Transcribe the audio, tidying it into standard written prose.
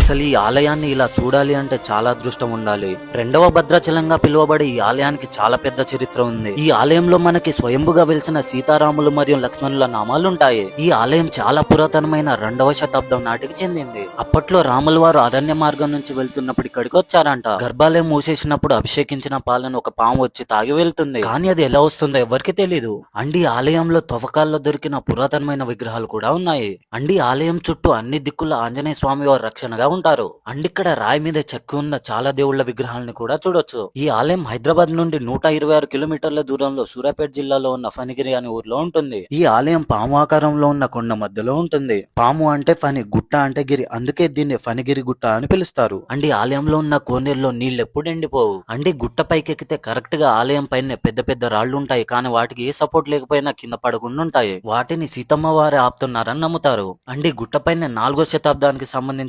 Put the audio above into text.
అసలు ఈ ఆలయాన్ని ఇలా చూడాలి అంటే చాలా అదృష్టం ఉండాలి. రెండవ భద్రాచలంగా పిలువబడే ఈ ఆలయానికి చాలా పెద్ద చరిత్ర ఉంది. ఈ ఆలయంలో మనకి స్వయంభుగా వెలిసిన సీతారాములు మరియు లక్ష్మణుల నామాలుంటాయి. ఈ ఆలయం చాలా పురాతనమైన 2వ శతాబ్దం నాటికి చెందింది. అప్పట్లో రాముల వారు అరణ్య మార్గం నుంచి వెళ్తున్నప్పుడు ఇక్కడికి వచ్చారంట. గర్భాలయం మూసేసినప్పుడు అభిషేకించిన పాలను ఒక పాము వచ్చి తాగి వెళ్తుంది. కానీ అది ఎలా వస్తుందో ఎవరికి తెలీదు. అండి ఆలయంలో తవ్వకాల్లో దొరికిన పురాతనమైన విగ్రహాలు కూడా ఉన్నాయి. అండి ఆలయం చుట్టూ అన్ని దిక్కుల ఆంజనేయ స్వామి వారు రక్షణగా ఉంటారు. అండ్ ఇక్కడ రాయి మీద చెక్కి ఉన్న చాలా దేవుళ్ల విగ్రహాలను కూడా చూడొచ్చు. ఈ ఆలయం హైదరాబాద్ నుండి 126 కిలోమీటర్ల దూరంలో సూర్యాపేట జిల్లాలో ఉన్న ఫణిగిరి అనే ఊర్లో ఉంటుంది. ఈ ఆలయం పాము ఆకారంలో ఉన్న కొండ మధ్యలో ఉంటుంది. పాము అంటే ఫణి, గుట్ట అంటే గిరి, అందుకే దీన్ని ఫణిగిరి గుట్ట అని పిలుస్తారు. అండ్ ఈ ఆలయంలో ఉన్న కోనేరులో నీళ్లు ఎప్పుడు ఎండిపోవు. అండ్ ఈ గుట్ట పైకి ఎక్కితే కరెక్ట్ గా ఆలయం పైన పెద్ద పెద్ద రాళ్లు ఉంటాయి. కానీ వాటికి ఏ సపోర్ట్ లేకపోయినా కింద పడకుండా ఉంటాయి. వాటిని సీతమ్మ వారే ఆపుతున్నారని నమ్ముతారు. అండ్ ఈ గుట్ట పైన 4వ శతాబ్దానికి సంబంధించిన